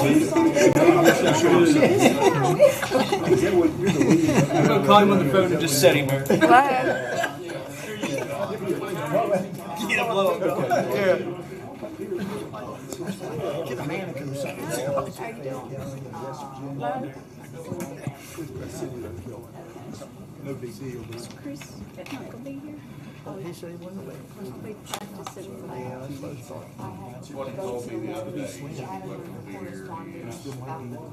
I'm going to call him on the phone and just set him there. Hello. Get him low. Yeah. Get the mannequin or something. No big deal. Chris not gonna be here? He said he wasn't there. We practicing Yeah, that's what he thought. What he told me the other day, he was going to be here.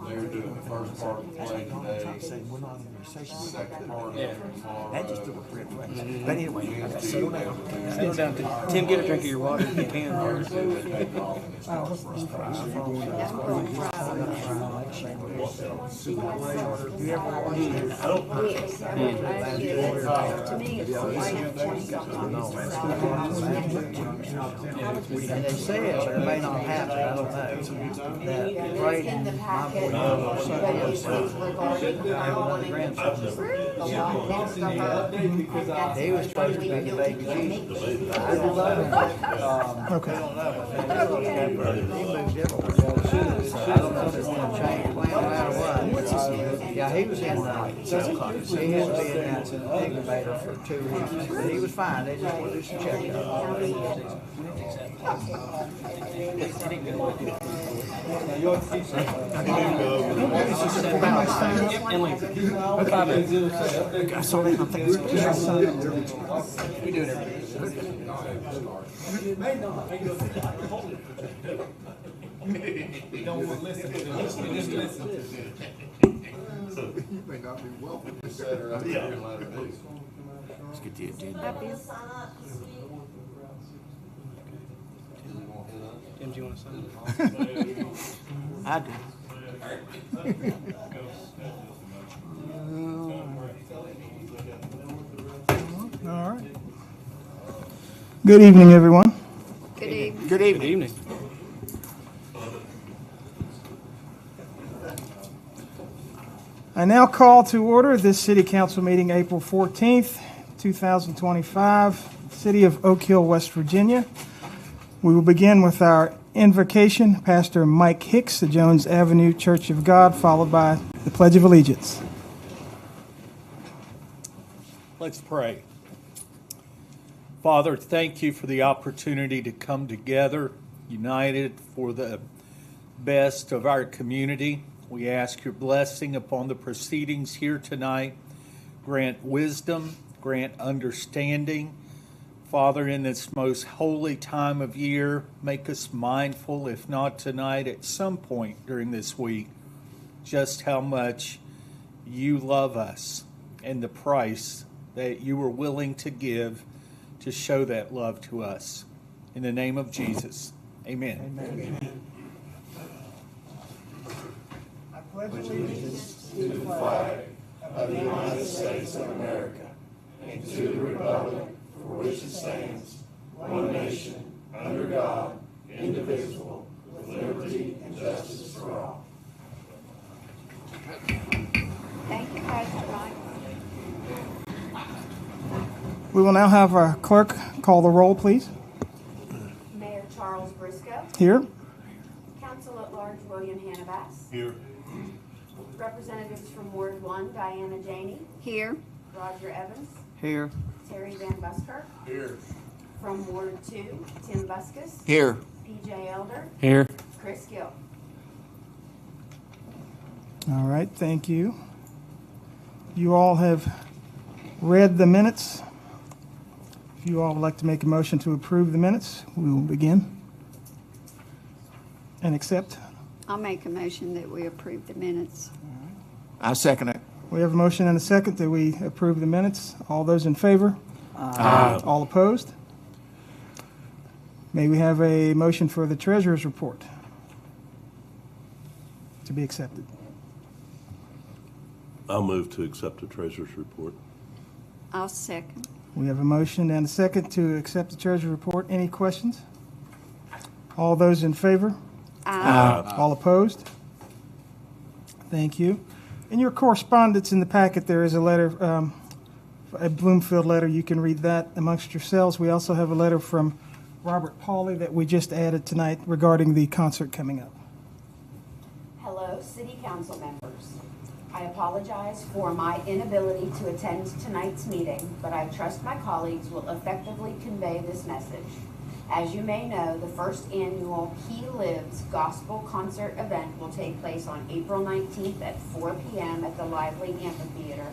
They were doing the first part of the play today, We're not in the session. second part of it tomorrow. That just took a print right. But anyway, okay, settle down. Settle down. Tim, get a drink of your water if you can. Thursday, they take off and it's first class. You ever watch To me, it's like And they said, but it may not happen, I don't know, that Brady, my boy, son, is, have another grandson. He was supposed to be the baby Jesus. I don't know. Okay. I don't know. He moved everywhere. So I don't know if they're going to change the plan no matter what. Yeah, he was in, he had to be in that incubator for 2 weeks. But he was fine, they just wanted to do some checkup. I saw that. I think it's We do it every day. We don't want to listen. We just listen. You may not be welcome to set her up here and let her do. Let's get the agenda. Tim, do you want to sign? I do. All right. Good evening, everyone. good evening. Good Good evening. I now call to order this City Council meeting April 14th, 2025, City of Oak Hill, West Virginia. We will begin with our invocation, Pastor Mike Hicks, the Jones Avenue Church of God, followed by the Pledge of Allegiance. Let's pray. Father, thank you for the opportunity to come together, united for the best of our community. We ask your blessing upon the proceedings here tonight. Grant wisdom, grant understanding. Father, in this most holy time of year, make us mindful, if not tonight, at some point during this week, just how much you love us and the price that you were willing to give to show that love to us. In the name of Jesus, amen. Amen. I pledge allegiance To the flag of the United States of America and to the republic for which it stands, one nation, under God, indivisible, with liberty and justice for all. Thank you, Pastor Mike. We will now have our clerk call the roll, please. Mayor Charles Briscoe. Here. Council at Large William Hannabass. Here. Representatives from Ward 1, Diana Janey. Here. Roger Evans. Here. Terry Van Buskirk. Here. From Ward 2, Tim Buskus. Here. PJ Elder. Here. Chris Gill. All right, thank you. You all have read the minutes. If you all would like to make a motion to approve the minutes, we will begin. And accept. I'll make a motion that we approve the minutes. I second it. We have a motion and a second that we approve the minutes. All those in favor? Aye. All opposed? May we have a motion for the treasurer's report to be accepted? I'll move to accept the treasurer's report. I'll second. We have a motion and a second to accept the treasurer's report. Any questions? All those in favor? Aye. All opposed? Thank you. In your correspondence in the packet, there is a letter, a Bloomfield letter. You can read that amongst yourselves. We also have a letter from Robert Pauley that we just added tonight regarding the concert coming up. city council members. I apologize for my inability to attend tonight's meeting, but I trust my colleagues will effectively convey this message. As you may know, the first annual He Lives Gospel Concert event will take place on April 19th at 4 p.m. at the Lively Amphitheater,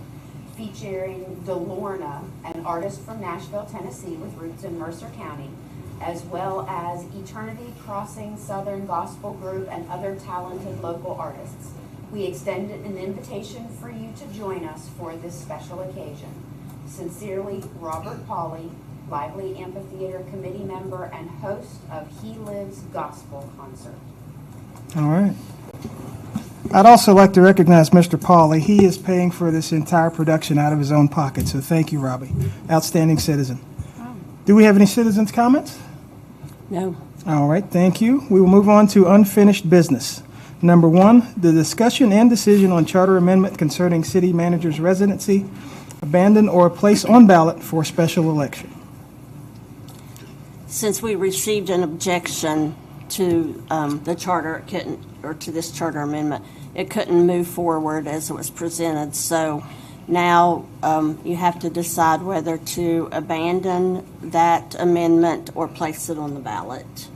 featuring DeLorna, an artist from Nashville, Tennessee with roots in Mercer County, as well as Eternity Crossing Southern Gospel Group and other talented local artists. We extend an invitation for you to join us for this special occasion. Sincerely, Robert Pauley, Lively Amphitheater Committee member and host of He Lives Gospel Concert. All right. I'd also like to recognize Mr. Pauley. He is paying for this entire production out of his own pocket, so thank you, Robbie. Outstanding citizen. Do we have any citizens' comments? No. All right, thank you. We will move on to unfinished business. Number 1, the discussion and decision on charter amendment concerning city manager's residency, abandon or place on ballot for special election. Since we received an objection to the charter, to this charter amendment, it couldn't move forward as it was presented. So now you have to decide whether to abandon that amendment or place it on the ballot.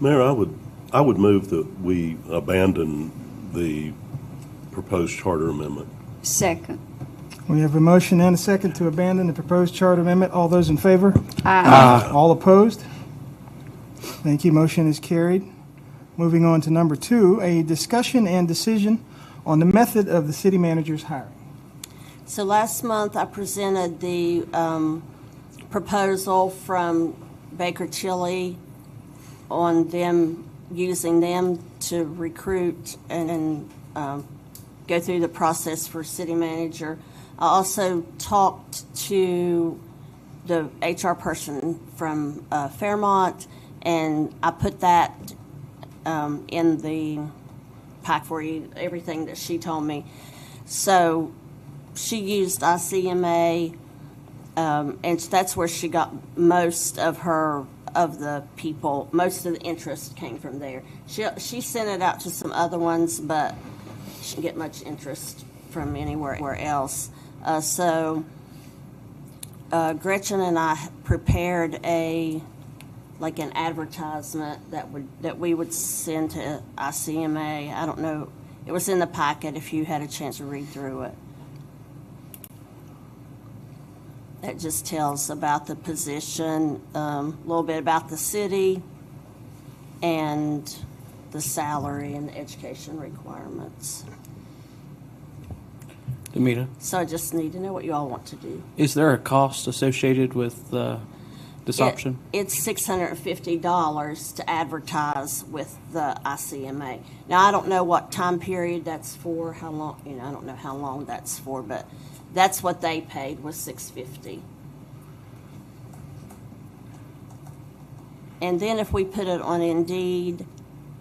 Mayor, I would move that we abandon the proposed charter amendment. Second. We have a motion and a second to abandon the proposed charter amendment. All those in favor? Aye. All opposed? Thank you. Motion is carried. Moving on to number 2, a discussion and decision on the method of the city manager's hiring. So last month I presented the proposal from Baker Tilly on them using them to recruit and go through the process for city manager. I also talked to the HR person from Fairmont, and I put that in the pack for you, everything that she told me. So she used ICMA, and that's where she got most of the people, most of the interest came from there. She sent it out to some other ones, but she didn't get much interest from anywhere else. So Gretchen and I prepared an advertisement that we would send to ICMA. I don't know, it was in the packet if you had a chance to read through it. That just tells about the position, a little bit about the city, and the salary and the education requirements. Demita, So I just need to know what you all want to do. is there a cost associated with this option? It's $650 to advertise with the ICMA. Now, I don't know what time period that's for, how long, I don't know how long that's for, but that's what they paid, was $650. And then if we put it on Indeed,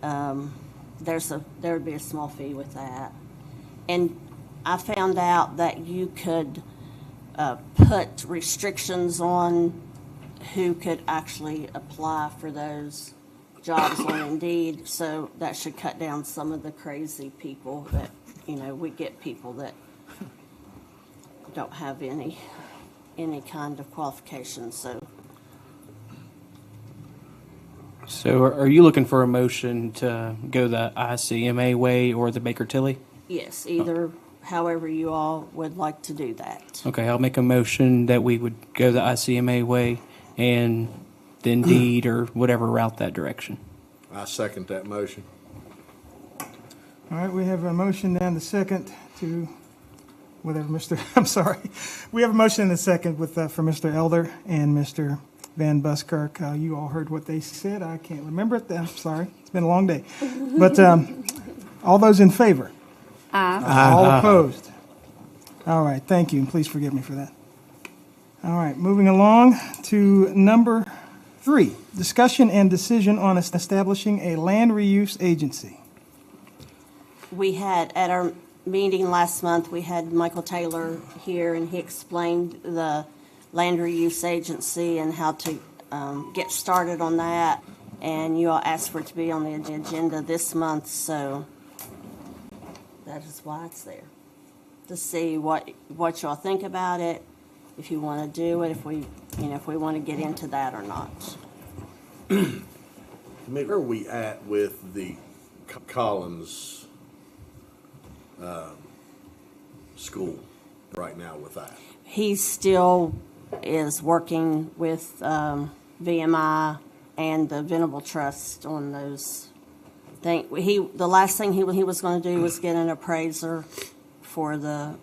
there would be a small fee with that. And I found out that you could put restrictions on who could actually apply for those jobs on Indeed, so that should cut down some of the crazy people that, we get people that don't have any kind of qualifications, So are you looking for a motion to go the ICMA way or the Baker Tilly? yes, either, however you all would like to do that. Okay, I'll make a motion that we would go the ICMA way and the Indeed or whatever route that direction. I second that motion. All right, we have a motion and a second to, whatever, I'm sorry. We have a motion and a second for Mr. Elder and Mr. Van Buskirk. You all heard what they said. I can't remember it. I'm sorry. It's been a long day. But all those in favor? Aye. All opposed? All right, thank you, and please forgive me for that. All right, moving along to number 3, discussion and decision on establishing a land reuse agency. We had, at our meeting last month, we had Michael Taylor here, and he explained the land reuse agency and how to get started on that. And you all asked for it to be on the agenda this month, so that is why it's there. To see what y'all think about it, if you want to do it, if we want to get into that or not. Where are we at with the Collins school right now with that? He still is working with VMI and the Venable Trust on those things. The last thing he was going to do was get an appraiser for the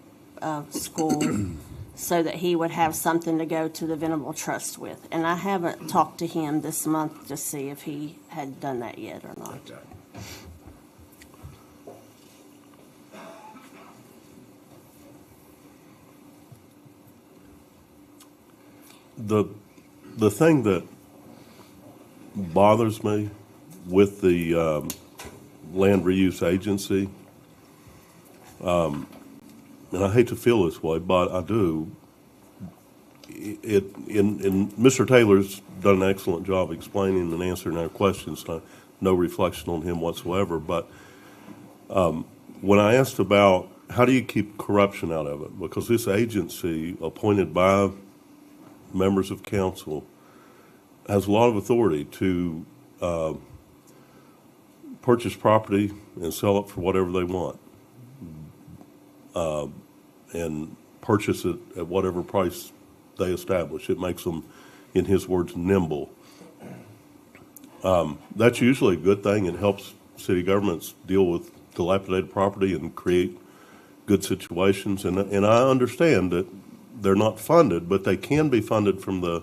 school so that he would have something to go to the Venable Trust with. And I haven't talked to him this month to see if he had done that yet or not. Okay. The thing that bothers me with the land reuse agency, and I hate to feel this way, but I do. Mr. Taylor's done an excellent job explaining and answering our questions. No reflection on him whatsoever. But when I asked about how do you keep corruption out of it, because this agency appointed by members of council has a lot of authority to purchase property and sell it for whatever they want, and purchase it at whatever price they establish. It makes them, in his words, nimble. That's usually a good thing. It helps city governments deal with dilapidated property and create good situations. And I understand that they're not funded, but they can be funded from the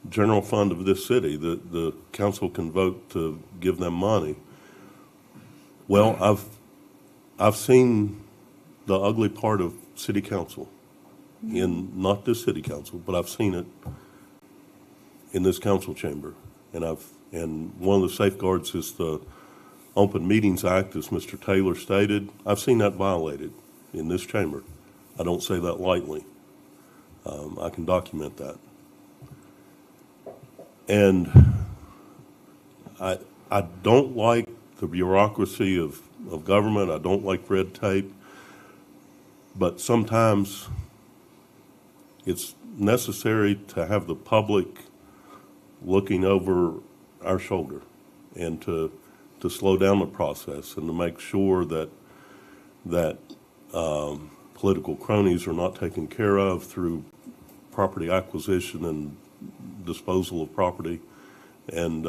general fund of this city. The council can vote to give them money. Well, I've seen the ugly part of city council, in not this city council, but I've seen it in this council chamber. And one of the safeguards is the Open Meetings Act, as Mr. Taylor stated. I've seen that violated in this chamber. I don't say that lightly. I can document that. And I don't like the bureaucracy of government. I don't like red tape. But sometimes it's necessary to have the public looking over our shoulder and to slow down the process and to make sure that political cronies are not taken care of through property acquisition and disposal of property. And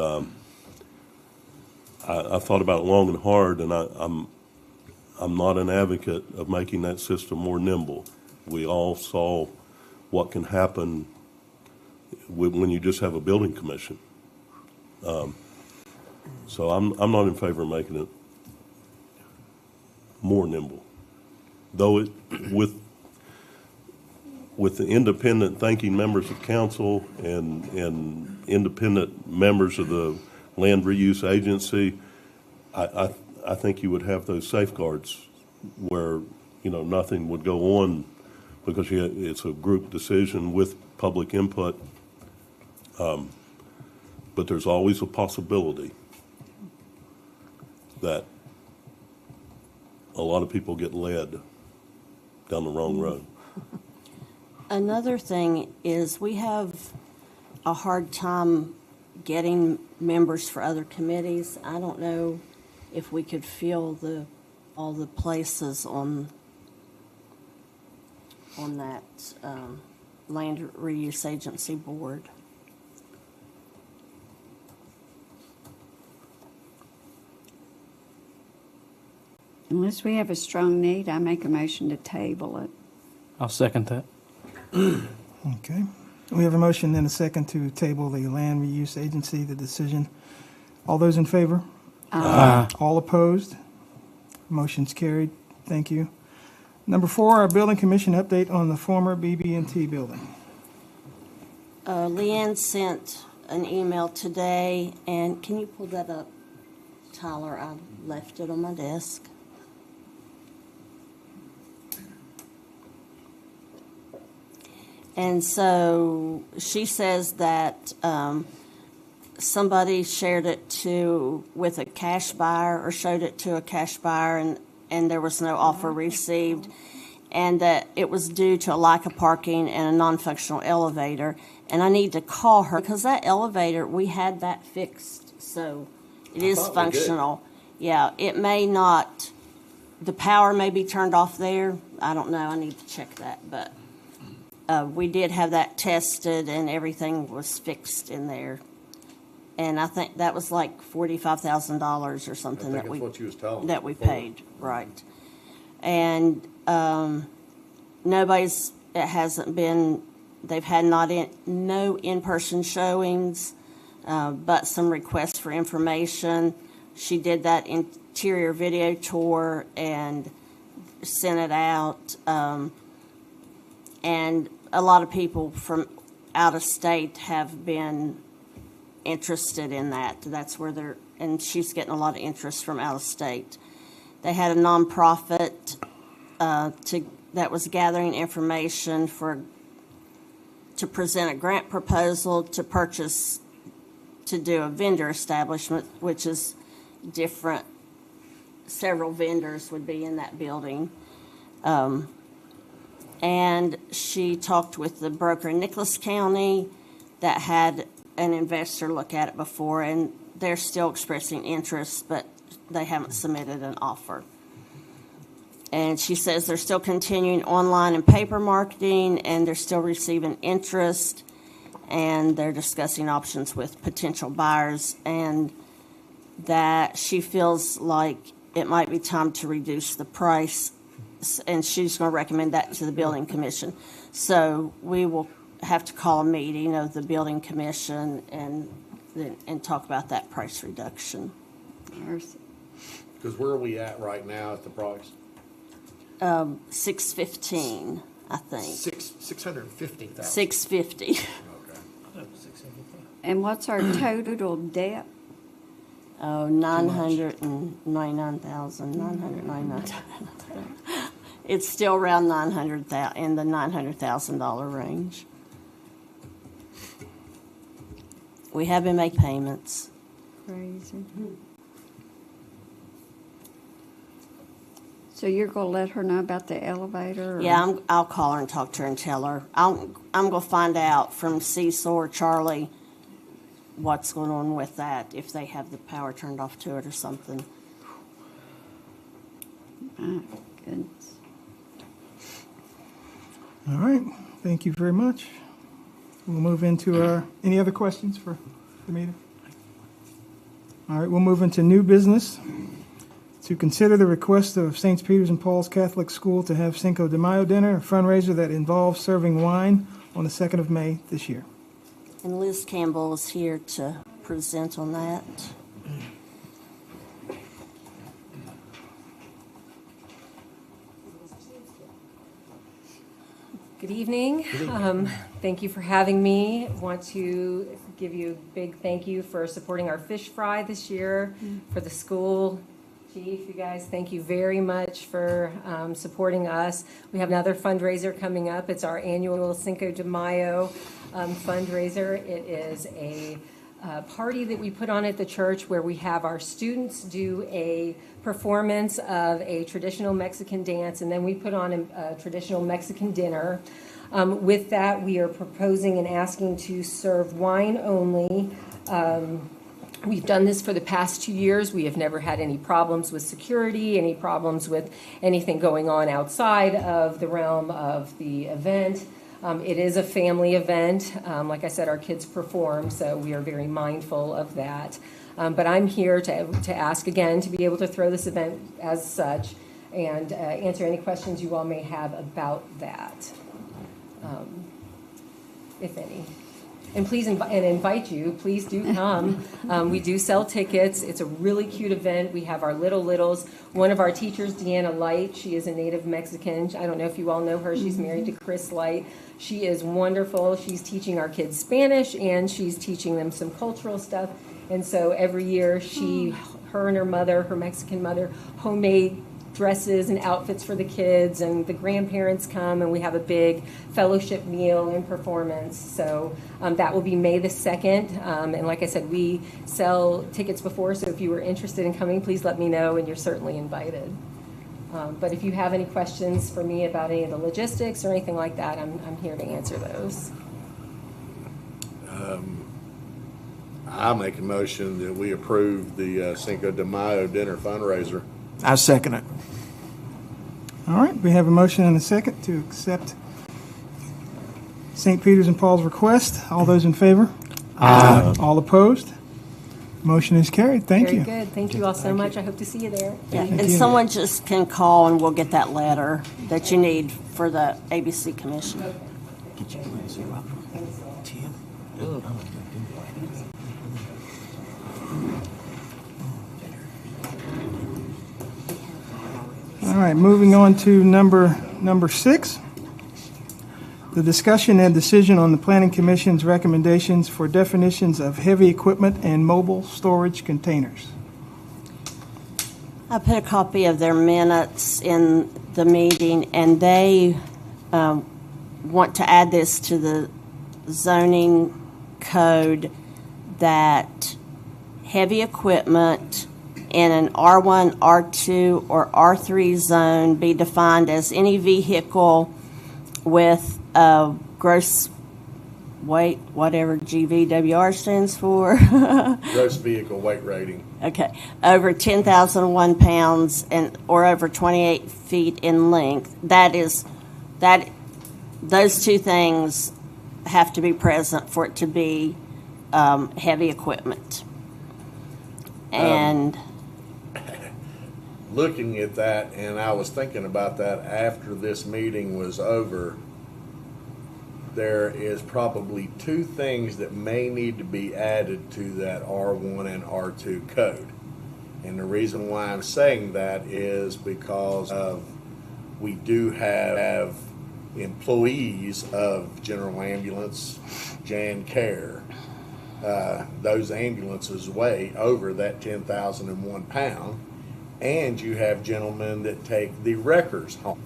I thought about it long and hard, and I'm not an advocate of making that system more nimble. We all saw what can happen when you just have a building commission. So I'm not in favor of making it more nimble, though it with the independent thinking members of council and independent members of the land reuse agency, I think you would have those safeguards where nothing would go on because it's a group decision with public input. But there's always a possibility that a lot of people get led down the wrong road. Another thing is we have a hard time getting members for other committees. I don't know if we could fill all the places on that land reuse agency board. Unless we have a strong need, I make a motion to table it. I'll second that. Okay. We have a motion and a second to table the land reuse agency, the decision. All those in favor? Aye. All opposed? Motion's carried. Thank you. Number 4, our building commission update on the former BB&T building. Leanne sent an email today, and can you pull that up, Tyler? I left it on my desk. And so she says that somebody shared it with a cash buyer or showed it to a cash buyer and there was no offer received, and that it was due to a lack of parking and a non-functional elevator. And I need to call her because that elevator, we had that fixed, so it is functional. Yeah, it may not, the power may be turned off there. I don't know, I need to check that, but we did have that tested and everything was fixed in there. And I think that was like $45,000 or something I think that's what you was telling me that we before. paid, right. And it hasn't been, they've had no in-person showings, but some requests for information. She did that interior video tour and sent it out. And a lot of people from out of state have been interested in that. That's where and she's getting a lot of interest from out of state. They had a nonprofit that was gathering information to present a grant proposal to do a vendor establishment, which is different. Several vendors would be in that building. And she talked with the broker in Nicholas County that had an investor look at it before, and they're still expressing interest, but they haven't submitted an offer. And she says they're still continuing online and paper marketing, and they're still receiving interest, and they're discussing options with potential buyers, and that she feels like it might be time to reduce the price, and she's going to recommend that to the building commission. So we will have to call a meeting of the building commission and talk about that price reduction. Because where are we at right now at the price? $615, I think. $650,000. $650. Okay. And what's our total debt? Oh, 999,000. It's still around 900,000, in the $900,000 range. We have been making payments. Crazy. So you're going to let her know about the elevator? Or? Yeah, I'll call her and talk to her and tell her. I'm going to find out from Cecil or Charlie what's going on with that, if they have the power turned off to it or something. My goodness. All right, thank you very much. We'll move into any other questions for the meeting? All right, we'll move into new business. To consider the request of St. Peter's and Paul's Catholic School to have Cinco de Mayo dinner, a fundraiser that involves serving wine on the 2nd of May this year. And Liz Campbell is here to present on that. Good evening. Thank you for having me. I want to give you a big thank you for supporting our fish fry this year for the school. Chief, you guys, thank you very much for supporting us. We have another fundraiser coming up. It's our annual Cinco de Mayo fundraiser. It is a party that we put on at the church where we have our students do a performance of a traditional Mexican dance, and then we put on a traditional Mexican dinner. With that, we are proposing and asking to serve wine only. We've done this for the past 2 years. We have never had any problems with security, any problems with anything going on outside of the realm of the event. It is a family event. Like I said, our kids perform, so we are very mindful of that. But I'm here to ask again to be able to throw this event as such and answer any questions you all may have about that, if any. And please invite you. Please do come. We do sell tickets. It's a really cute event. We have our littles. One of our teachers, Deanna Light, she is a native Mexican. I don't know if you all know her. She's married to Chris Light. She is wonderful. She's teaching our kids Spanish, and she's teaching them some cultural stuff. And so every year, her and her mother, her Mexican mother, homemade dresses and outfits for the kids, and the grandparents come, and we have a big fellowship meal and performance. So that will be May the 2nd. And like I said, we sell tickets before, so if you were interested in coming, please let me know, and you're certainly invited. But if you have any questions for me about any of the logistics or anything like that, I'm here to answer those. I make a motion that we approve the Cinco de Mayo dinner fundraiser. I second it. All right, we have a motion and a second to accept St. Peter's and Paul's request. All those in favor? Aye. All opposed? Motion is carried. Thank you. Very good. Thank you all so much. I hope to see you there. Yeah, and someone just can call and we'll get that letter that you need for the ABC Commission. All right, moving on to number 6. The discussion and decision on the Planning Commission's recommendations for definitions of heavy equipment and mobile storage containers. I put a copy of their minutes in the meeting, and they want to add this to the zoning code that heavy equipment in an R1, R2, or R3 zone be defined as any vehicle with a gross weight, whatever GVWR stands for. Gross vehicle weight rating. Okay, over 10,001 pounds or over 28 feet in length. Those two things have to be present for it to be heavy equipment. And Looking at that, and I was thinking about that after this meeting was over, there is probably 2 things that may need to be added to that R1 and R2 code. And the reason why I'm saying that is because we do have employees of General Ambulance, Jan Care. Those ambulances weigh over that 10,001 pound. And you have gentlemen that take the wreckers home.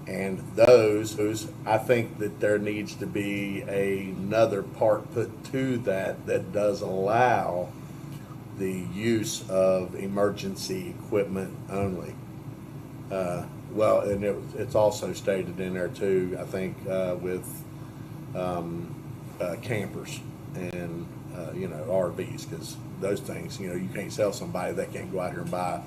And those, I think that there needs to be another part put to that does allow the use of emergency equipment only. Well, and it's also stated in there too, I think, with campers and, RVs, because those things, you can't sell somebody that can't go out here and buy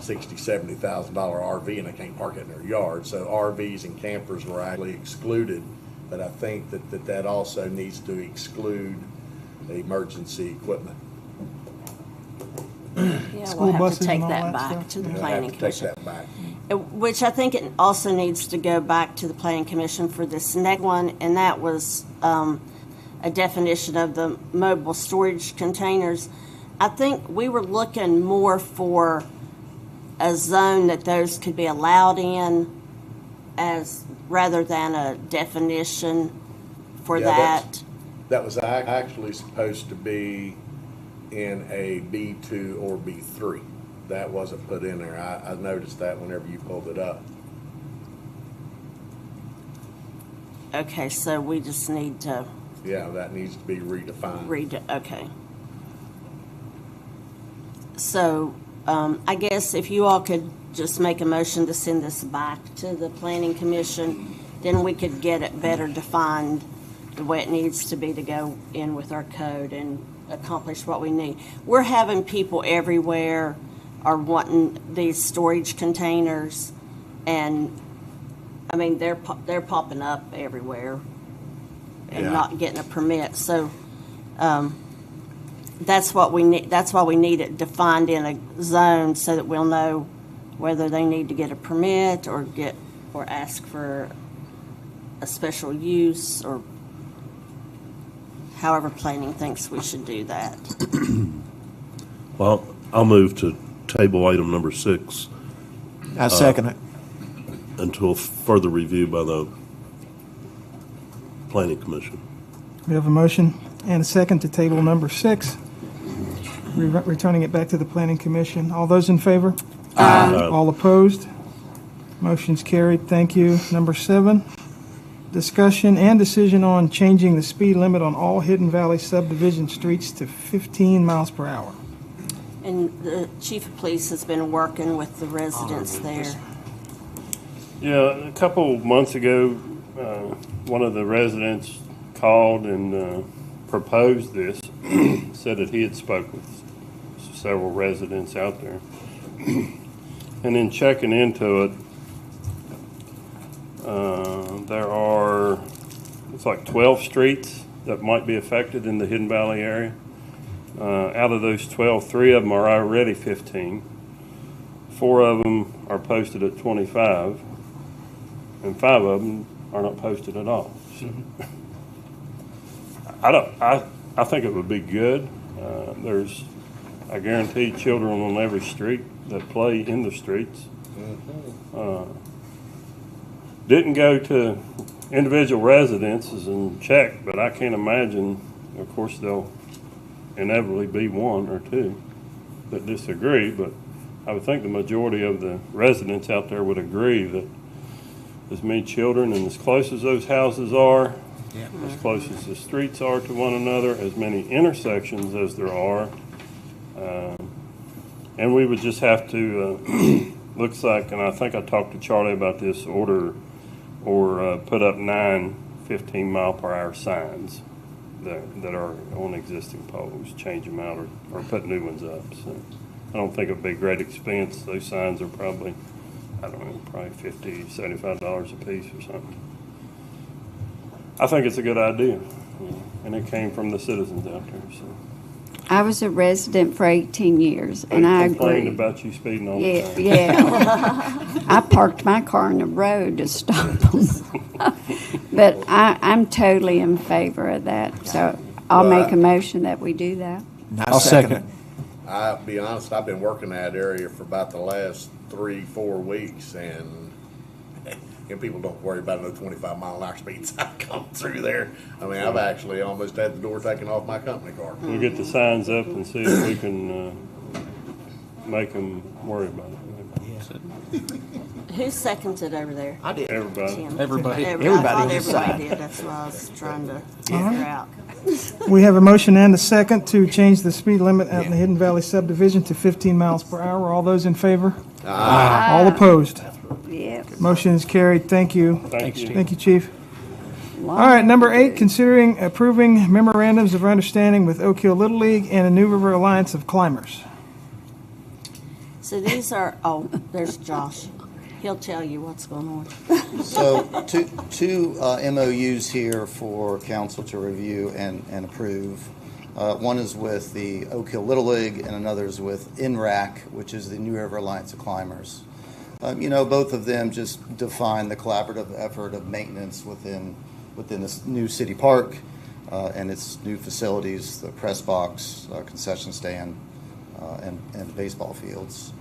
$60,000, $70,000 RV and they can't park it in their yard. So RVs and campers were actually excluded, but I think that also needs to exclude emergency equipment. yeah, School we'll have buses to take and all that that back stuff? to the We'll Planning have to take Commission. that back. Which I think it also needs to go back to the Planning Commission for this next one, and that was a definition of the mobile storage containers. I think we were looking more for a zone that those could be allowed in as rather than a definition for that. That was actually supposed to be in a B2 or B3. That wasn't put in there. I noticed that whenever you pulled it up. Okay, so we just need to Yeah, that needs to be redefined. okay. So, I guess if you all could just make a motion to send this back to the Planning Commission, then we could get it better defined the way it needs to be to go in with our code and accomplish what we need. We're having people everywhere are wanting these storage containers, and I mean they're popping up everywhere and not getting a permit. So that's what we need. That's why we need it defined in a zone so that we'll know whether they need to get a permit or ask for a special use, or however planning thinks we should do that. Well, I'll move to table item number 6 I second it. until further review by the Planning Commission. We have a motion and a second to table number 6. returning it back to the Planning Commission. All those in favor? Aye. All opposed? Motion's carried. Thank you. Number 7, discussion and decision on changing the speed limit on all Hidden Valley subdivision streets to 15 miles per hour. And the chief of police has been working with the residents there. Yeah, a couple months ago, one of the residents called and proposed this, said that he had spoke with several residents out there. And in checking into it, there are, it's like 12 streets that might be affected in the Hidden Valley area. Out of those 12, 3 of them are already 15. 4 of them are posted at 25, and 5 of them are not posted at all. So, I think it would be good. There's, I guarantee, children on every street that play in the streets. Didn't go to individual residences and check, but I can't imagine, of course, there'll inevitably be 1 or 2 that disagree, but I would think the majority of the residents out there would agree that as many children and as close as those houses are, as close as the streets are to one another, as many intersections as there are, and we would just have to, looks like, and I think I talked to Charlie about this, order or put up 9 15-mile-per-hour signs that are on existing poles, change them out or put new ones up. So I don't think it'd be a great expense. Those signs are probably, I don't know, probably $50, $75 a piece or something. I think it's a good idea, and it came from the citizens out there. So I was a resident for 18 years, and I complained agree. about you speeding all the time. Yeah. I parked my car in the road to stop them. But I'm totally in favor of that, so I'll make a motion that we do that. I'll second it. I'll be honest, I've been working that area for about the last 3-4 weeks, and people don't worry about no 25-mile-an-hour speeds I come through there. I mean, I've actually almost had the door taken off my company car. We'll get the signs up and see if we can make them worry about it. Who seconded over there? I did. Everybody. Tim. Everybody. I thought everybody did. That's what I was trying to figure out. We have a motion and a second to change the speed limit out in the Hidden Valley subdivision to 15 miles per hour. All those in favor? All opposed? Yes. Motion is carried. Thank you. Thank you. Thank you, Chief. All right, number 8, considering approving memorandums of understanding with Oak Hill Little League and the New River Alliance of Climbers. So these are, oh, there's Josh. He'll tell you what's going on. So two MOUs here for council to review and approve. One is with the Oak Hill Little League and another is with NRAC, which is the New River Alliance of Climbers. Both of them just define the collaborative effort of maintenance within this new city park and its new facilities, the press box, concession stand, and baseball fields.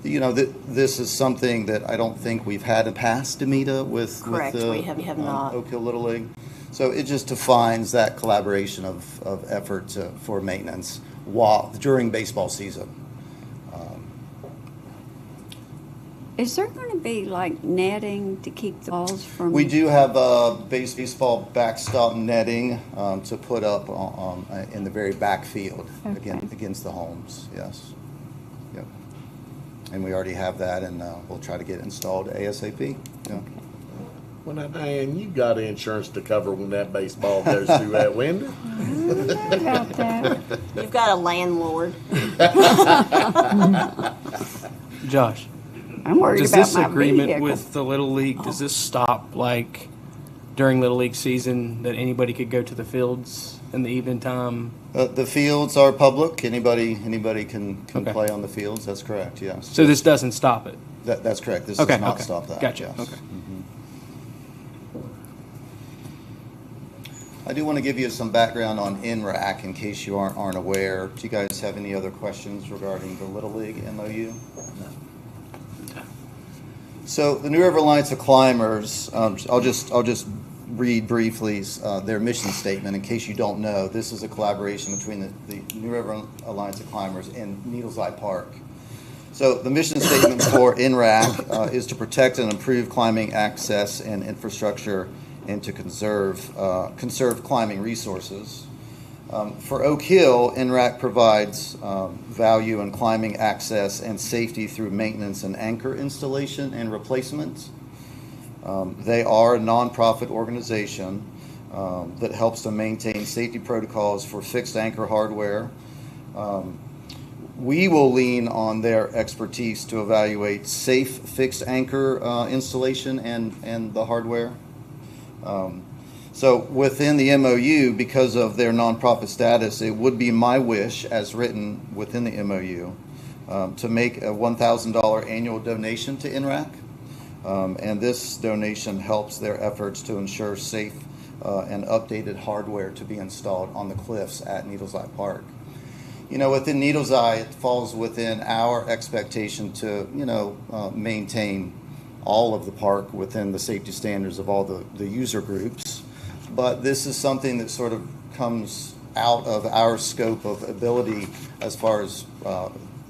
This is something that I don't think we've had in past, Demita, with Correct, we have not. Oak Hill Little League. So it just defines that collaboration of effort for maintenance during baseball season. Is there going to be like netting to keep the balls from? We do have baseball backstop netting to put up in the very back field against the homes. Yes. Yep. And we already have that, and we'll try to get it installed ASAP. Yeah. Well, now, Diane, you got insurance to cover when that baseball goes through that window. About that. You've got a landlord. Josh, I'm worried does about this my agreement vehicle. with the Little League, does this stop like during Little League season that anybody could go to the fields in the evening time? The fields are public. Anybody can Okay. play on the fields. That's correct. Yes. So this doesn't stop it? That's correct. This Okay, does not okay. stop that. Gotcha. Yes. Okay. I do want to give you some background on NRAC in case you aren't aware. Do you guys have any other questions regarding the Little League MOU? No. So the New River Alliance of Climbers, I'll just read briefly their mission statement. In case you don't know, this is a collaboration between the New River Alliance of Climbers and Needles Eye Park. So the mission statement for NRAC is to protect and improve climbing access and infrastructure and to conserve climbing resources. For Oak Hill, NRAC provides value in climbing access and safety through maintenance and anchor installation and replacement. They are a nonprofit organization that helps to maintain safety protocols for fixed anchor hardware. We will lean on their expertise to evaluate safe fixed anchor installation and the hardware. So within the MOU, because of their nonprofit status, it would be my wish, as written within the MOU, to make a $1,000 annual donation to NRAC. And this donation helps their efforts to ensure safe and updated hardware to be installed on the cliffs at Needles Eye Park. You know, within Needles Eye, it falls within our expectation to, maintain all of the park within the safety standards of all the user groups. But this is something that sort of comes out of our scope of ability as far as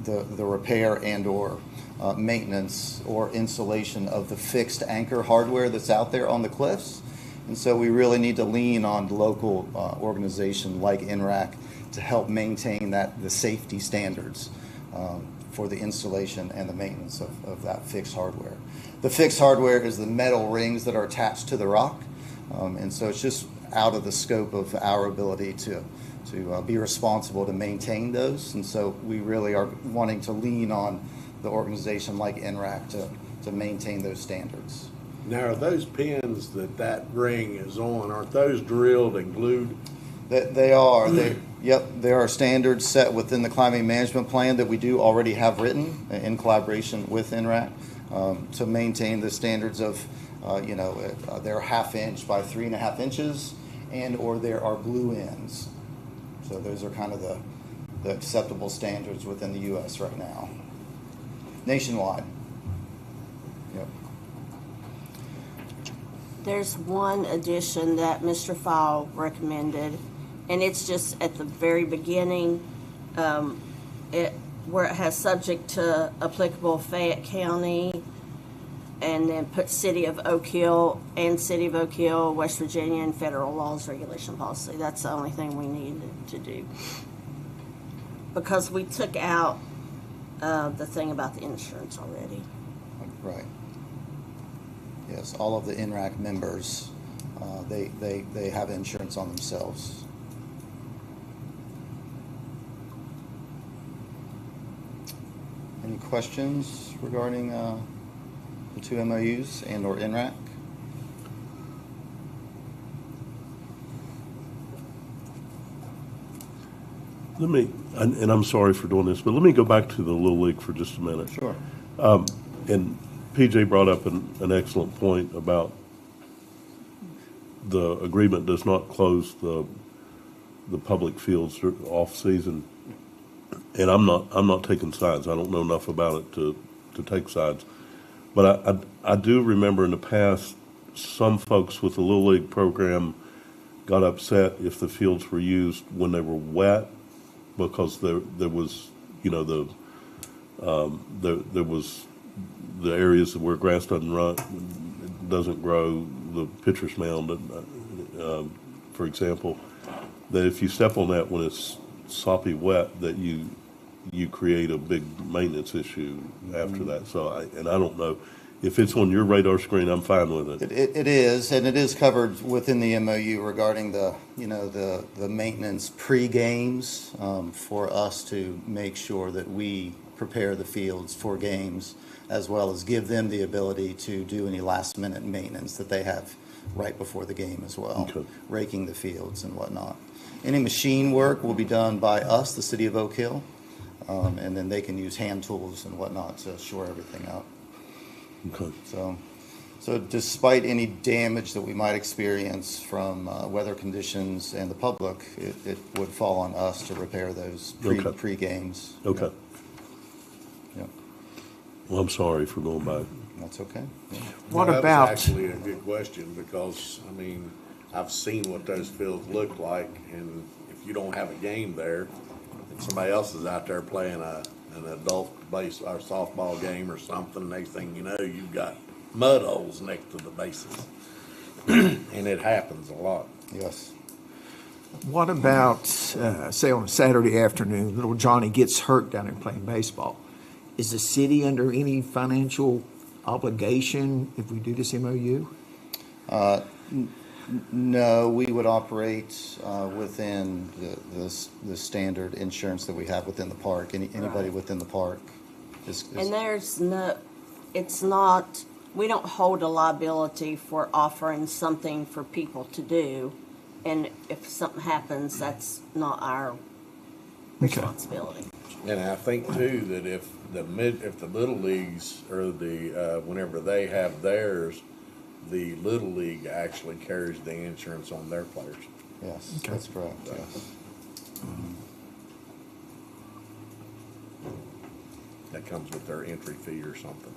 the repair and or maintenance or installation of the fixed anchor hardware that's out there on the cliffs. And so we really need to lean on local organization like NRAC to help maintain the safety standards for the installation and the maintenance of that fixed hardware. The fixed hardware is the metal rings that are attached to the rock, and so it's just out of the scope of our ability to be responsible to maintain those. And so we really are wanting to lean on the organization like NRAC to maintain those standards. Now, are those pins that ring is on, aren't those drilled and glued? They are. There are standards set within the climbing management plan that we do already have written in collaboration with NRAC to maintain the standards of, they're 1/2 inch by 3.5 inches, and or there are glue ends. So those are kind of the acceptable standards within the U.S. right now, nationwide. Yep. There's one addition that Mr. Fowle recommended, and it's just at the very beginning, where it has subject to applicable Fayette County, and then put City of Oak Hill and City of Oak Hill, West Virginia, and federal laws, regulation, policy. That's the only thing we needed to do. Because we took out the thing about the insurance already. Right. Yes, all of the NRAC members, they have insurance on themselves. Any questions regarding the two MOUs and or NRAC? Let me, and I'm sorry for doing this, but let me go back to the Little League for just a minute. Sure. And PJ brought up an excellent point about the agreement does not close the public fields off season. And I'm not taking sides. I don't know enough about it to take sides. But I do remember in the past, some folks with the Little League program got upset if the fields were used when they were wet, because there was, there was the areas where grass doesn't grow, the pitcher's mound, for example, that if you step on that when it's soppy wet, that you create a big maintenance issue after that. So I don't know if it's on your radar screen. I'm fine with it. It is, and it is covered within the MOU regarding the maintenance pre-games for us to make sure that we prepare the fields for games, as well as give them the ability to do any last-minute maintenance that they have right before the game as well, okay. Raking the fields and whatnot. Any machine work will be done by us, the City of Oak Hill, and then they can use hand tools and whatnot to shore everything up. Okay. So despite any damage that we might experience from weather conditions and the public, it would fall on us to repair those pre-games. Okay. Yep. Well, I'm sorry for going back. That's okay. Yeah. What That about- was actually a good question, because, I mean, I've seen what those fields look like, and if you don't have a game there, and somebody else is out there playing an adult base or softball game or something, next thing you know, you've got mud holes next to the bases. And it happens a lot. Yes. What about, say on a Saturday afternoon, little Johnny gets hurt down there playing baseball? Is the city under any financial obligation if we do this MOU? No, we would operate within the standard insurance that we have within the park. Anybody within the park is. And there's no, it's not, we don't hold a liability for offering something for people to do. And if something happens, that's not our responsibility. And I think too, that if the little leagues or whenever they have theirs, the little league actually carries the insurance on their players. Yes, that's correct, yes. That comes with their entry fee or something.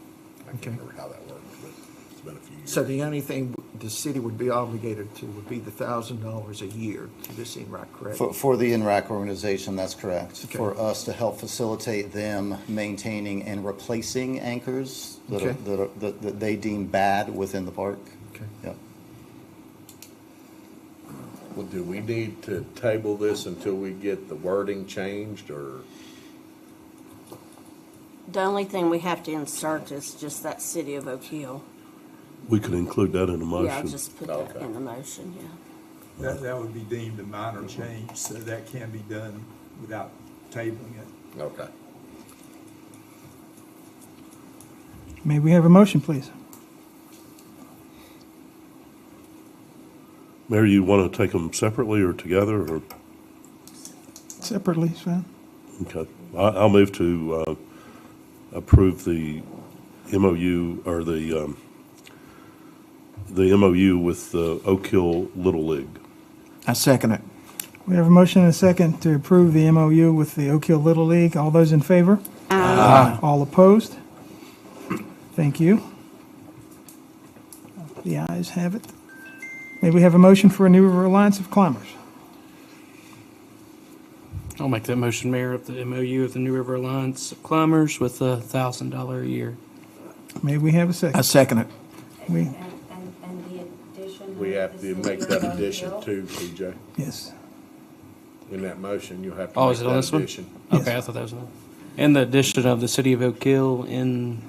I can't remember how that works, but it's been a few years. So the only thing the city would be obligated to would be the $1,000 a year to this NRAC, correct? For the NRAC organization, that's correct. Okay. For us to help facilitate them maintaining and replacing anchors that they deem bad within the park. Okay. Yep. Well, do we need to table this until we get the wording changed, or? The only thing we have to insert is just that City of Oak Hill. We could include that in a motion. Yeah, I'll just put that in the motion, yeah. That would be deemed a minor change, so that can be done without tabling it. Okay. May we have a motion, please? Mayor, you want to take them separately or together, or? Separately, Sven. Okay. I'll move to approve the MOU, or the MOU with the Oak Hill Little League. I second it. We have a motion and a second to approve the MOU with the Oak Hill Little League. All those in favor? Aye. All opposed? Thank you. The ayes have it. May we have a motion for a New River Alliance of Climbers? I'll make that motion, Mayor, of the MOU of the New River Alliance of Climbers with $1,000 a year. May we have a second? I second it. We, And the addition. We have of to the make City of that Oak addition Hill? too, TJ. yes. In that motion, you'll have to Oh, make is it on that this one? addition. Yes. Okay, I thought that was on. And the addition of the City of Oak Hill in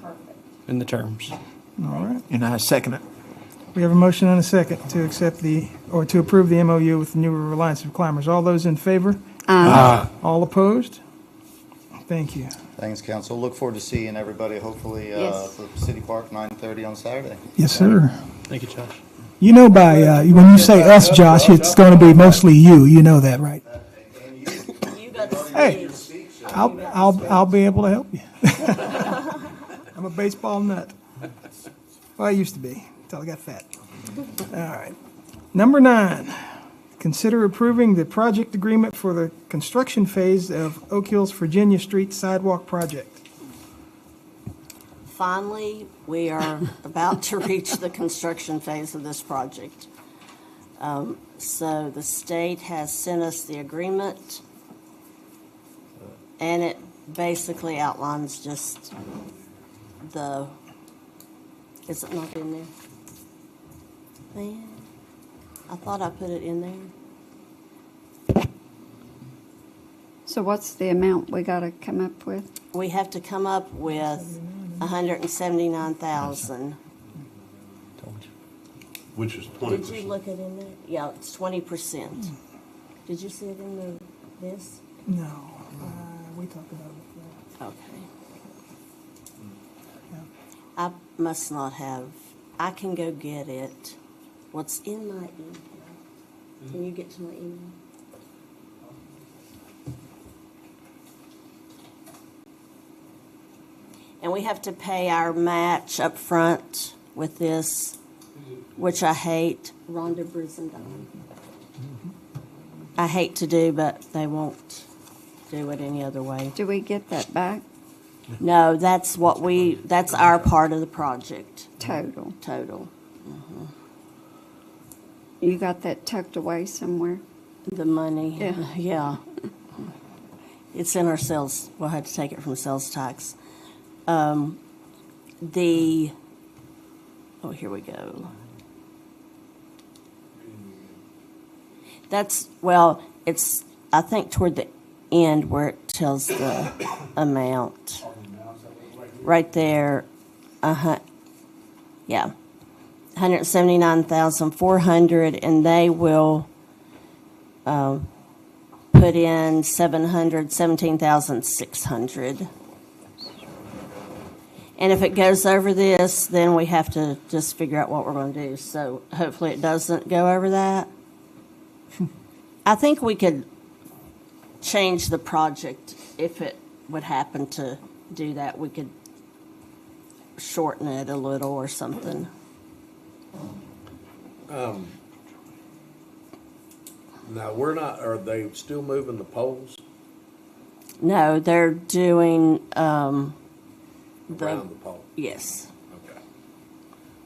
the terms. All right. And I second it. We have a motion and a second to accept to approve the MOU with the New River Alliance of Climbers. All those in favor? All opposed? Thank you. Thanks, council. Look forward to seeing everybody, hopefully, Yes. at the City Park, 9:30 on Saturday. Yes, sir. Thank you, Josh. You know when you say us, Josh, it's going to be mostly you. You know that, right? You got to Hey, I'll be able to help you. I'm a baseball nut. Well, I used to be until I got fat. All right. Number 9, consider approving the project agreement for the construction phase of Oak Hill's Virginia Street Sidewalk Project. Finally, we are about to reach the construction phase of this project. So the state has sent us the agreement, and it basically outlines just is it not in there? Man, I thought I put it in there. So what's the amount we got to come up with? We have to come up with $179,000. Which is Did you look it in there? Yeah, it's 20%. Did you see it in this? No, we talked about it. Okay. I must not have, I can go get it. What's in my email? Can you get to my email? And we have to pay our match up front with this, which I hate. Rhonda Brizendine. I hate to do, but they won't do it any other way. Do we get that back? No, that's that's our part of the project. Total. Total. You got that tucked away somewhere? The money. Yeah. Yeah. It's in our sales, we'll have to take it from sales tax. Here we go. It's, I think toward the end where it tells the amount. Right there, yeah. 179,400, and they will, put in 17,600. And if it goes over this, then we have to just figure out what we're going to do. So hopefully it doesn't go over that. I think we could change the project if it would happen to do that. We could shorten it a little or something. Now, are they still moving the poles No, they're doing around the pole? Yes.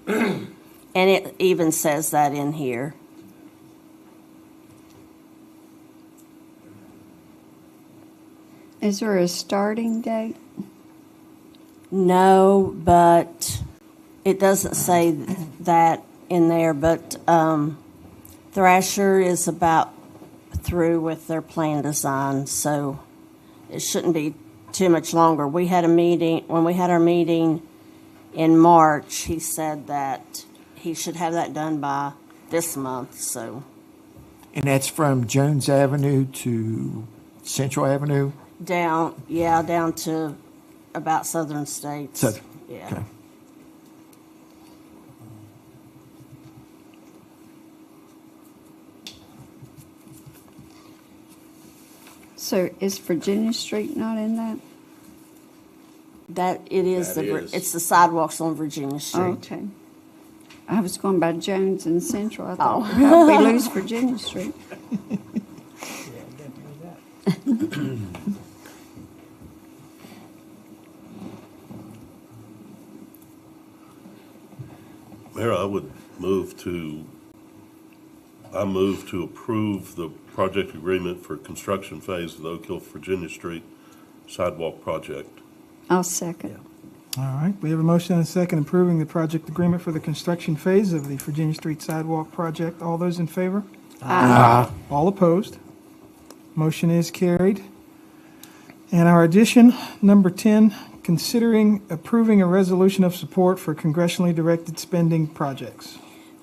Okay. And it even says that in here. Is there a starting date? No, but it doesn't say that in there. But Thrasher is about through with their plan design, so it shouldn't be too much longer. We had a meeting, when we had our meeting in March, he said that he should have that done by this month, so. And that's from Jones Avenue to Central Avenue? Down to about Southern States. Yeah. Okay. So is Virginia Street not in that? That it is That is. it's the sidewalks on Virginia Street. Okay. I was going by Jones and Central. I thought, Oh. how'd we lose Virginia Street? Mayor, I move to approve the project agreement for construction phase of the Oak Hill, Virginia Street sidewalk project. I'll second. All right, we have a motion and a second approving the project agreement for the construction phase of the Virginia Street Sidewalk Project. All those in favor? Aye. All opposed? Motion is carried. And our addition, number 10, considering approving a resolution of support for congressionally directed spending projects.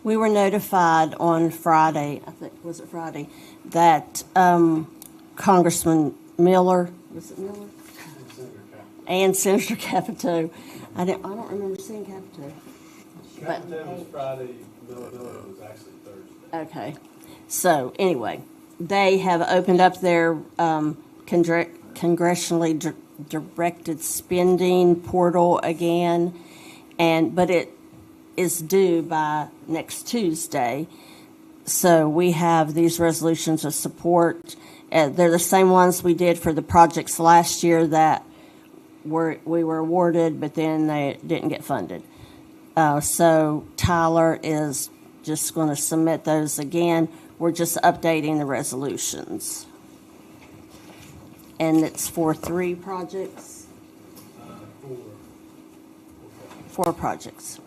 We were notified on Friday, I think, was it Friday, that Congressman Miller, was it Miller? And Senator Capito. I don't remember seeing Capito. Capito was Friday, Miller was actually Thursday. Okay. So anyway, they have opened up their congressionally directed spending portal again, but it is due by next Tuesday. So we have these resolutions of support. They're the same ones we did for the projects last year that we were awarded, but then they didn't get funded. So Tyler is just going to submit those again. We're just updating the resolutions. And it's for 3 projects? 4 projects.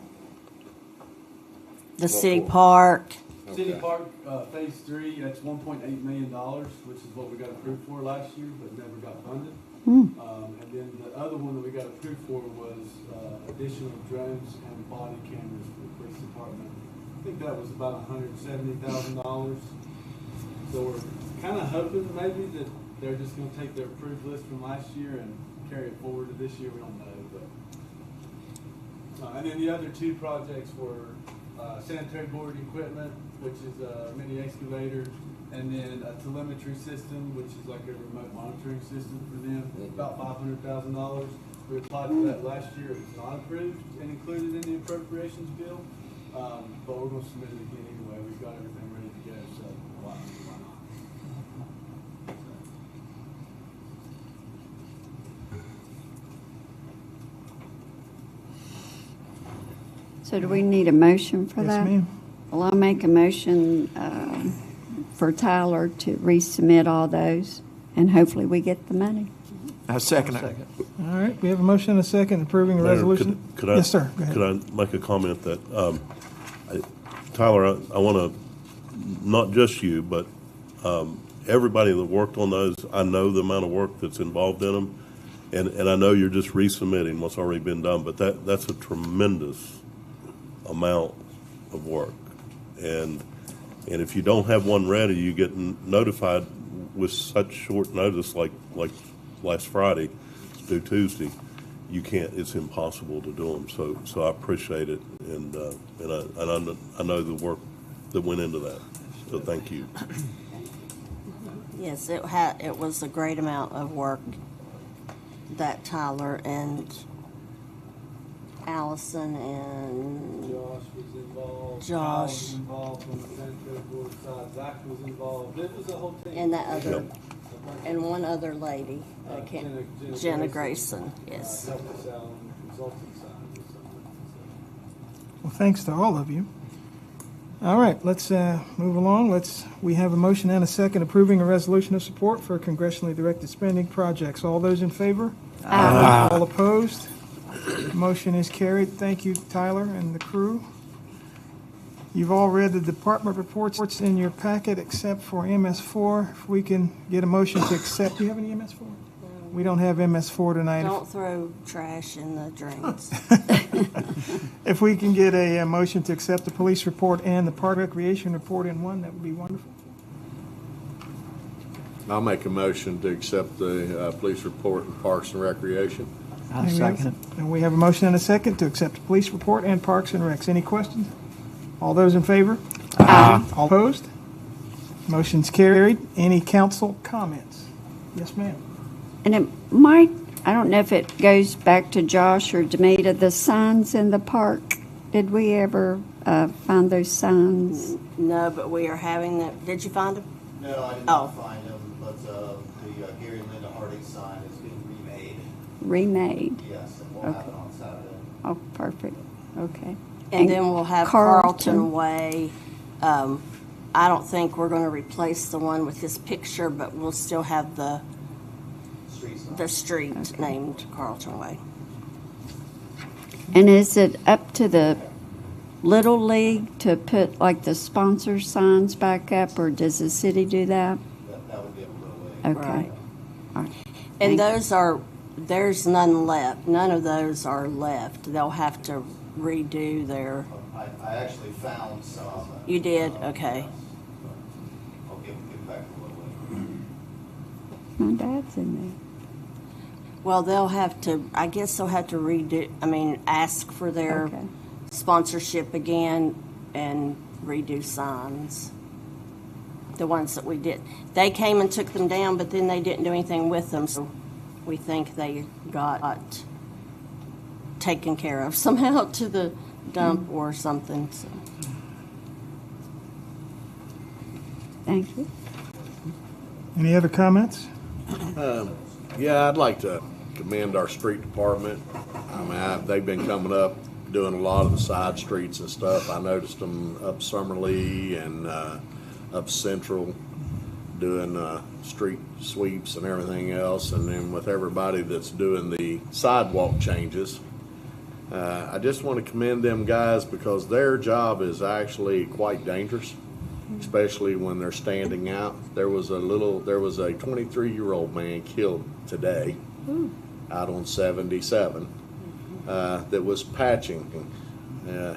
The city park. City Park, Phase 3, that's $1.8 million, which is what we got approved for last year, but never got funded. And then the other one that we got approved for was additional drones and body cameras for the police department. I think that was about $170,000. So we're kind of hoping maybe that they're just going to take their approved list from last year and carry it forward to this year. We don't know, but and then the other 2 projects were sanitary board equipment, which is a mini excavator, and then a telemetry system, which is like a remote monitoring system for them, about $500,000. We applied for that last year. It was not approved and included in the appropriations bill, but we're going to submit it again anyway. We've got everything ready to go, so why not? So do we need a motion for that? Yes, ma'am. Well, I'll make a motion for Tyler to resubmit all those, and hopefully we get the money. I second it. All right, we have a motion and a second approving a Mayor, resolution. could I? Yes, sir. Go ahead. Could I make a comment that, Tyler, I want to, not just you, but everybody that worked on those, I know the amount of work that's involved in them, and I know you're just resubmitting what's already been done, but that's a tremendous amount of work. And if you don't have one ready, you get notified with such short notice, like last Friday, it's due Tuesday, you can't, it's impossible to do them. So I appreciate it, and I know the work that went into that. So thank you. Yes, it was a great amount of work that Tyler and Allison and Josh was involved. Josh. Kyle was involved on the sanitary board side. Zach was involved. It was a whole team. and that other, Yep. and one other lady, I can't, Jenna Grayson, yes. Helped us out on the consulting side or something. Well, thanks to all of you. All right, let's move along. We have a motion and a second approving a resolution of support for congressionally directed spending projects. All those in favor? Aye. All opposed? Motion is carried. Thank you, Tyler and the crew. You've all read the department reports in your packet except for MS4. If we can get a motion to accept. Do you have any MS4? We don't have MS4 tonight. Don't throw trash in the drains. If we can get a motion to accept the police report and the park recreation report in one, that would be wonderful. I'll make a motion to accept the police report and Parks and Recreation. I'll second it. And we have a motion and a second to accept the police report and Parks and Recs. Any questions? All those in favor? Aye. All opposed? Motion's carried. Any council comments? Yes, ma'am. And it might, I don't know if it goes back to Josh or Demita, the signs in the park. Did we ever find those signs? No, but we are having them. Did you find them? No, I did not find them, but the Gary and Linda Harding sign is being remade. Remade? Yes, and we'll have it on Saturday. Oh, perfect. Okay. And then we'll have Carlton Way. I don't think we're going to replace the one with his picture, but we'll still have the street named Carlton Way. And is it up to the Little League to put like the sponsor signs back up, or does the city do that? That would be a Little League. Okay. Right. All right. And there's none left. None of those are left. They'll have to redo their. I actually found some. You did? Okay. I'll give back to Little League. My dad's in there. Well, they'll have to, I guess they'll have to ask for their Okay. sponsorship again and redo signs. The ones that we did. They came and took them down, but then they didn't do anything with them, so we think they got taken care of somehow to the dump or something, so. Thank you. Any other comments? Yeah, I'd like to commend our street department. I mean, they've been coming up, doing a lot of the side streets and stuff. I noticed them up Summerlee and up Central, doing street sweeps and everything else. And then with everybody that's doing the sidewalk changes, I just want to commend them guys because their job is actually quite dangerous, especially when they're standing out. There was a 23-year-old man killed today out on 77 that was patching.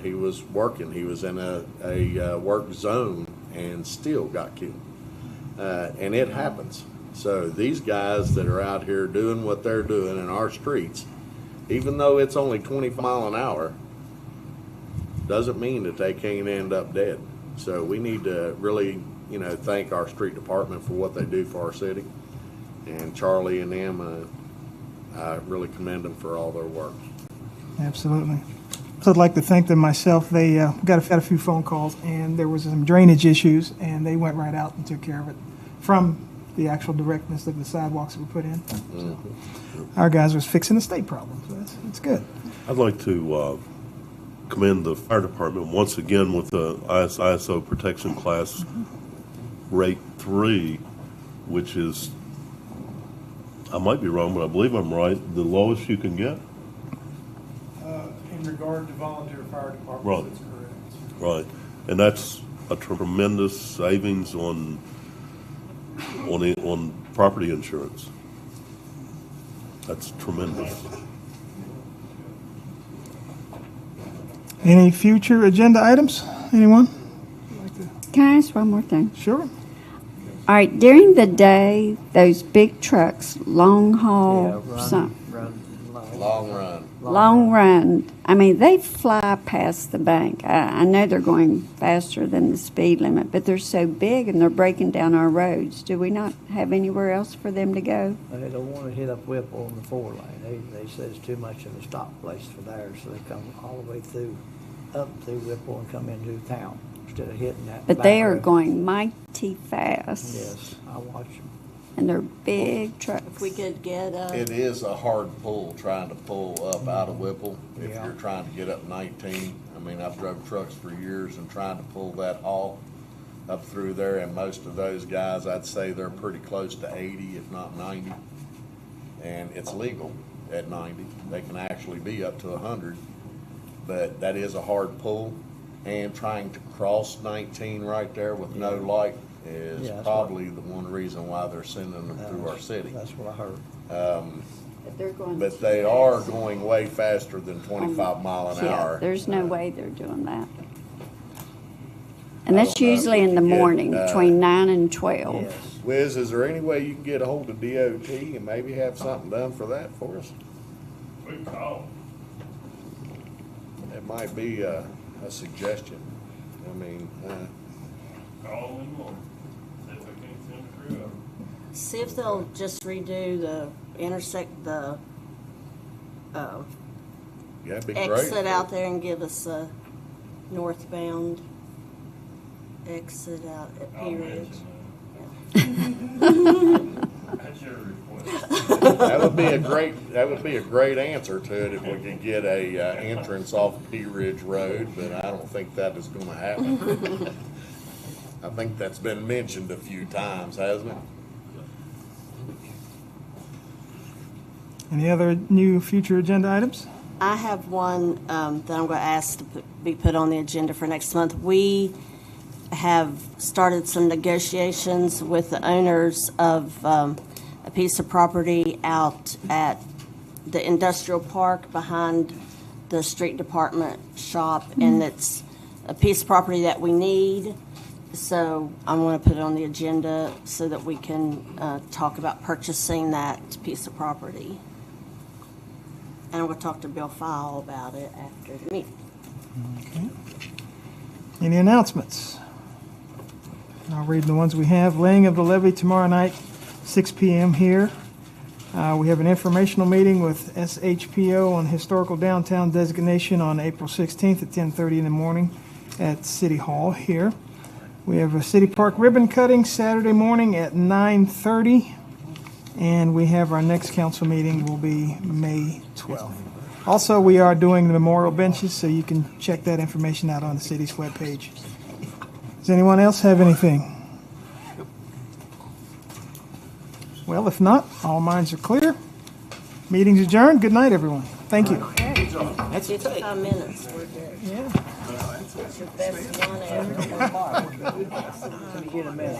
He was working. He was in a work zone and still got killed. And it happens. So these guys that are out here doing what they're doing in our streets, even though it's only 25 miles an hour, doesn't mean that they can't end up dead. So we need to really, thank our street department for what they do for our city. And Charlie and them, I really commend them for all their work. Absolutely. So I'd like to thank them myself. They got a few phone calls, and there was some drainage issues, and they went right out and took care of it from the actual directness of the sidewalks that were put in. So our guys was fixing the state problem, so that's good. I'd like to commend the fire department once again with the ISO protection class rate 3, which is, I might be wrong, but I believe I'm right, the lowest you can get. In regard to volunteer fire Right. departments, that's correct. Right, and that's a tremendous savings on property insurance. That's tremendous. Any future agenda items? Anyone? Can I ask one more thing? Sure. All right, during the day, those big trucks, long haul, long run, I mean, they fly past the bank. I know they're going faster than the speed limit, but they're so big and they're breaking down our roads. Do we not have anywhere else for them to go? They don't want to hit up Whipple on the 4-lane. They said it's too much of a stop place for there, so they come all the way through, up through Whipple and come into town instead of hitting that. But back they are road. going mighty fast. Yes, I watch them. And they're big trucks. If we could get, It is a hard pull trying to pull up out of Whipple if Yeah. you're trying to get up 19. I mean, I've drove trucks for years and trying to pull that off up through there, and most of those guys, I'd say they're pretty close to 80, if not 90. And it's legal at 90. They can actually be up to 100, but that is a hard pull. And trying to cross 19 right there with no light is Yeah, that's probably the one reason why they're sending them through our city. That's what I heard. But they're going But they too are fast. going way faster than 25 mile an Yeah, hour. there's no way they're doing that. And I that's don't know if usually we in the could get, morning, between 9 and 12. Yes. Wiz, is there any way you can get a hold of DOT and maybe have something done for that for us? We call. It might be a suggestion. I mean, Call in more. See if we can send a crew over. see if they'll just redo the yeah, it'd be great. exit out there and give us a northbound exit out at P Ridge. That's your request. That would be a great answer to it if we could get a entrance off Pea Ridge Road, but I don't think that is gonna happen. I think that's been mentioned a few times, hasn't it? Any other new future agenda items? I have one that I'm going to ask to be put on the agenda for next month. We have started some negotiations with the owners of a piece of property out at the industrial park behind the street department shop, and it's a piece of property that we need. So I want to put it on the agenda so that we can talk about purchasing that piece of property. And I'm going to talk to Bill Fowle about it after the meeting. Okay. Any announcements? I'll read the ones we have. Laying of the levy tomorrow night, 6 p.m. here. We have an informational meeting with SHPO on historical downtown designation on April 16th at 10:30 in the morning at City Hall here. We have a City Park ribbon cutting Saturday morning at 9:30. And we have our next council meeting will be May 12th. Also, we are doing the memorial benches, so you can check that information out on the city's webpage. Does anyone else have anything? Well, if not, all minds are clear. Meeting's adjourned. Good night, everyone. Thank you. That's 55 minutes, we're good. Yeah. That's the best one ever. Can you get a minute?